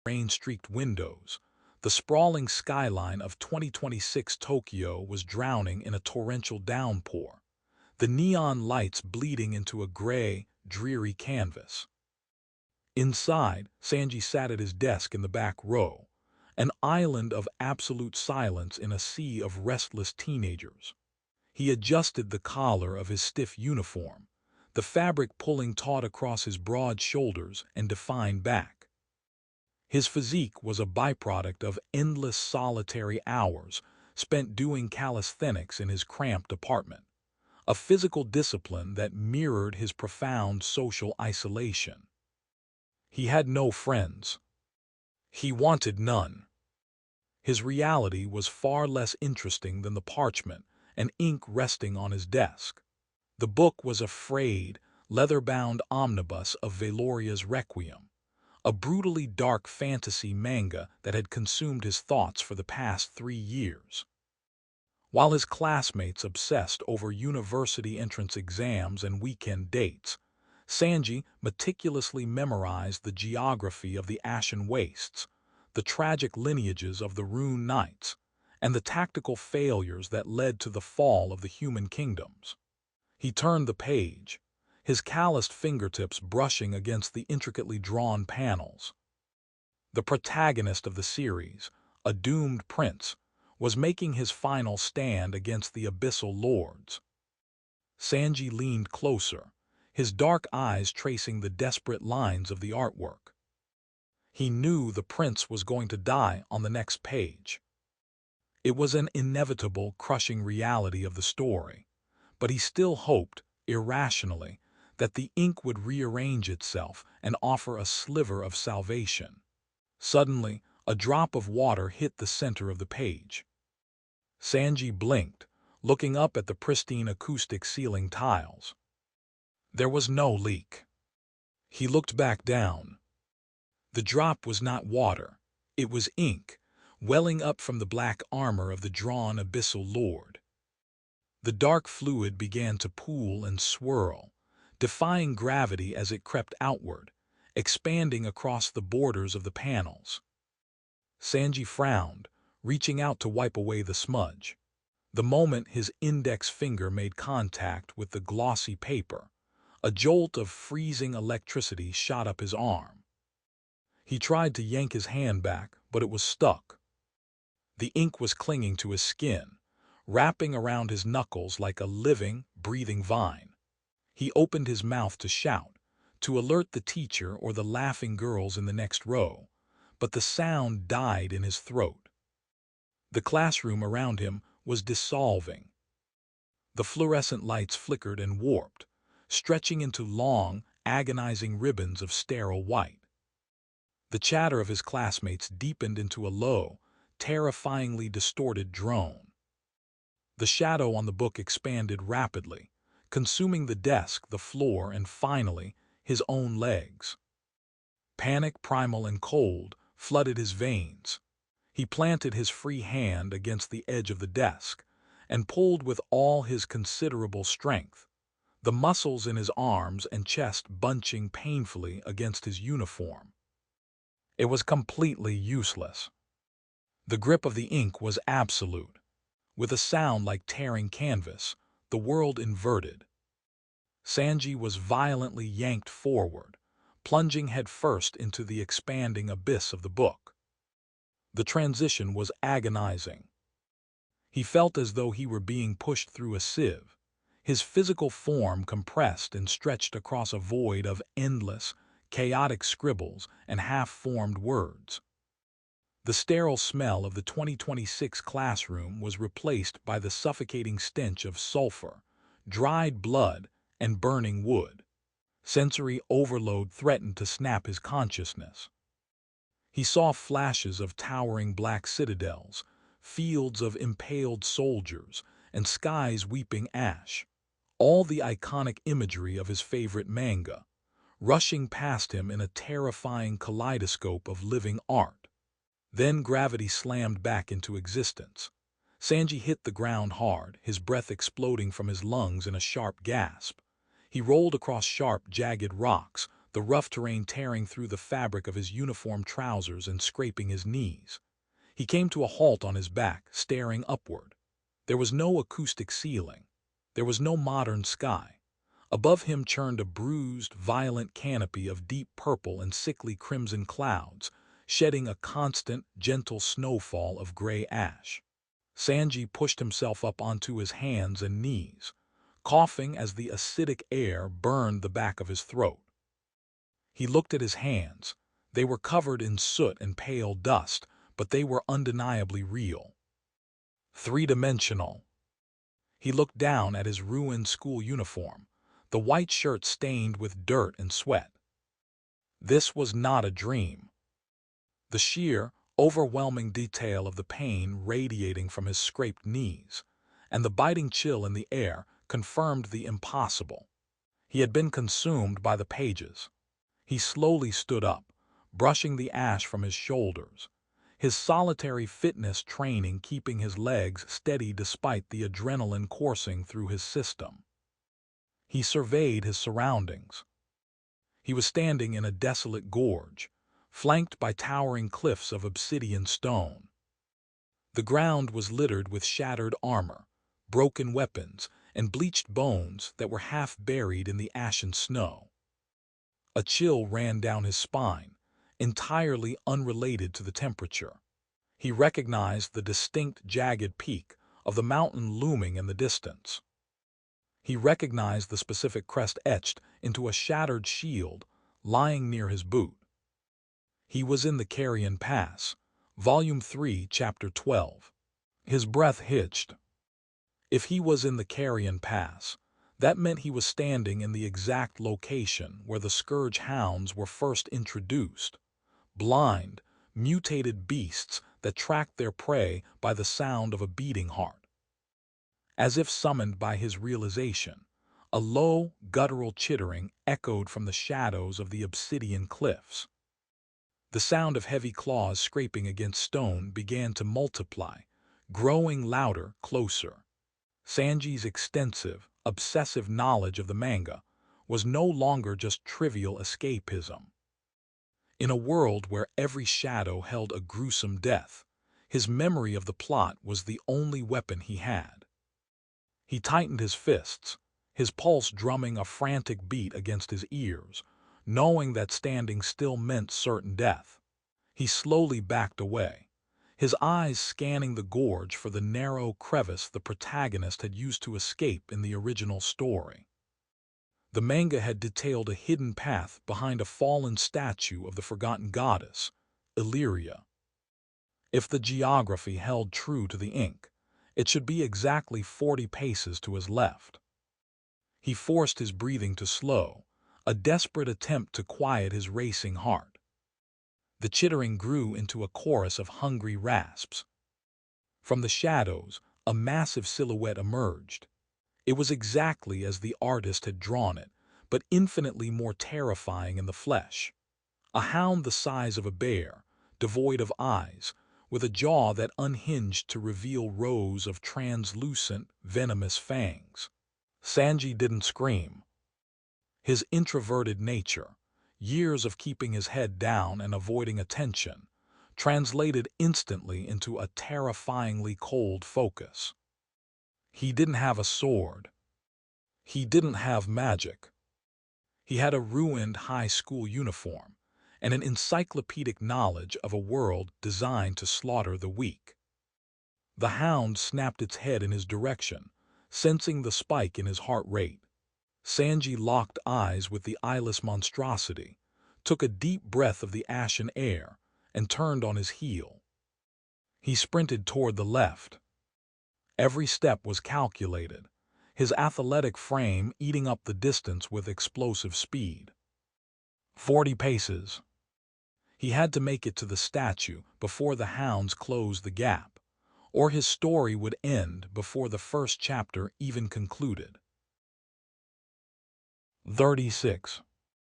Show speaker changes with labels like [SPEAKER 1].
[SPEAKER 1] rain-streaked windows. The sprawling skyline of 2026 Tokyo was drowning in a torrential downpour, the neon lights bleeding into a gray, dreary canvas. Inside, Sanji sat at his desk in the back row, an island of absolute silence in a sea of restless teenagers. He adjusted the collar of his stiff uniform, the fabric pulling taut across his broad shoulders and defined back. His physique was a byproduct of endless solitary hours spent doing calisthenics in his cramped apartment, a physical discipline that mirrored his profound social isolation. He had no friends. He wanted none. His reality was far less interesting than the parchment and ink resting on his desk. The book was a frayed, leather-bound omnibus of Valoria's Requiem, a brutally dark fantasy manga that had consumed his thoughts for the past 3 years. While his classmates obsessed over university entrance exams and weekend dates, Sanji meticulously memorized the geography of the Ashen Wastes, the tragic lineages of the Rune Knights, and the tactical failures that led to the fall of the human kingdoms. He turned the page, his calloused fingertips brushing against the intricately drawn panels. The protagonist of the series, a doomed prince, was making his final stand against the Abyssal Lords. Sanji leaned closer, his dark eyes tracing the desperate lines of the artwork. He knew the prince was going to die on the next page. It was an inevitable, crushing reality of the story, but he still hoped, irrationally, that the ink would rearrange itself and offer a sliver of salvation. Suddenly, a drop of water hit the center of the page. Sanji blinked, looking up at the pristine acoustic ceiling tiles. There was no leak. He looked back down. The drop was not water, it was ink, welling up from the black armor of the drawn Abyssal Lord. The dark fluid began to pool and swirl, defying gravity as it crept outward, expanding across the borders of the panels. Sanji frowned, reaching out to wipe away the smudge. The moment his index finger made contact with the glossy paper, a jolt of freezing electricity shot up his arm. He tried to yank his hand back, but it was stuck. The ink was clinging to his skin, wrapping around his knuckles like a living, breathing vine. He opened his mouth to shout, to alert the teacher or the laughing girls in the next row, but the sound died in his throat. The classroom around him was dissolving. The fluorescent lights flickered and warped, stretching into long, agonizing ribbons of sterile white. The chatter of his classmates deepened into a low, terrifyingly distorted drone. The shadow on the book expanded rapidly, consuming the desk, the floor, and finally, his own legs. Panic, primal and cold, flooded his veins. He planted his free hand against the edge of the desk and pulled with all his considerable strength, the muscles in his arms and chest bunching painfully against his uniform. It was completely useless. The grip of the ink was absolute. With a sound like tearing canvas, the world inverted. Sanji was violently yanked forward, plunging headfirst into the expanding abyss of the book. The transition was agonizing. He felt as though he were being pushed through a sieve, his physical form compressed and stretched across a void of endless, chaotic scribbles and half-formed words. The sterile smell of the 2026 classroom was replaced by the suffocating stench of sulfur, dried blood, and burning wood. Sensory overload threatened to snap his consciousness. He saw flashes of towering black citadels, fields of impaled soldiers, and skies weeping ash, all the iconic imagery of his favorite manga, rushing past him in a terrifying kaleidoscope of living art. Then gravity slammed back into existence. Sanji hit the ground hard, his breath exploding from his lungs in a sharp gasp. He rolled across sharp, jagged rocks, the rough terrain tearing through the fabric of his uniform trousers and scraping his knees. He came to a halt on his back, staring upward. There was no acoustic ceiling. There was no modern sky. Above him churned a bruised, violent canopy of deep purple and sickly crimson clouds, shedding a constant, gentle snowfall of gray ash. Sanji pushed himself up onto his hands and knees, coughing as the acidic air burned the back of his throat. He looked at his hands. They were covered in soot and pale dust, but they were undeniably real. Three-dimensional. He looked down at his ruined school uniform, the white shirt stained with dirt and sweat. This was not a dream. The sheer, overwhelming detail of the pain radiating from his scraped knees, and the biting chill in the air confirmed the impossible. He had been consumed by the pages. He slowly stood up, brushing the ash from his shoulders, his solitary fitness training keeping his legs steady despite the adrenaline coursing through his system. He surveyed his surroundings. He was standing in a desolate gorge, flanked by towering cliffs of obsidian stone. The ground was littered with shattered armor, broken weapons, and bleached bones that were half buried in the ashen snow. A chill ran down his spine, entirely unrelated to the temperature. He recognized the distinct jagged peak of the mountain looming in the distance. He recognized the specific crest etched into a shattered shield lying near his boot. He was in the Carrion Pass, Volume 3, Chapter 12. His breath hitched. If he was in the Carrion Pass, that meant he was standing in the exact location where the Scourge Hounds were first introduced. Blind, mutated beasts that tracked their prey by the sound of a beating heart. As if summoned by his realization, a low, guttural chittering echoed from the shadows of the obsidian cliffs. The sound of heavy claws scraping against stone began to multiply, growing louder, closer. Sanji's extensive, obsessive knowledge of the manga was no longer just trivial escapism. In a world where every shadow held a gruesome death, his memory of the plot was the only weapon he had. He tightened his fists, his pulse drumming a frantic beat against his ears, knowing that standing still meant certain death. He slowly backed away, his eyes scanning the gorge for the narrow crevice the protagonist had used to escape in the original story. The manga had detailed a hidden path behind a fallen statue of the forgotten goddess, Illyria. If the geography held true to the ink, it should be exactly 40 paces to his left. He forced his breathing to slow, a desperate attempt to quiet his racing heart. The chittering grew into a chorus of hungry rasps. From the shadows, a massive silhouette emerged. It was exactly as the artist had drawn it, but infinitely more terrifying in the flesh. A hound the size of a bear, devoid of eyes, with a jaw that unhinged to reveal rows of translucent, venomous fangs. Sanji didn't scream. His introverted nature, years of keeping his head down and avoiding attention, translated instantly into a terrifyingly cold focus. He didn't have a sword. He didn't have magic. He had a ruined high school uniform and an encyclopedic knowledge of a world designed to slaughter the weak. The hound snapped its head in his direction, sensing the spike in his heart rate. Sanji locked eyes with the eyeless monstrosity, took a deep breath of the ashen air, and turned on his heel. He sprinted toward the left. Every step was calculated, his athletic frame eating up the distance with explosive speed. 40 paces. He had to make it to the statue before the hounds closed the gap, or his story would end before the first chapter even concluded. 36.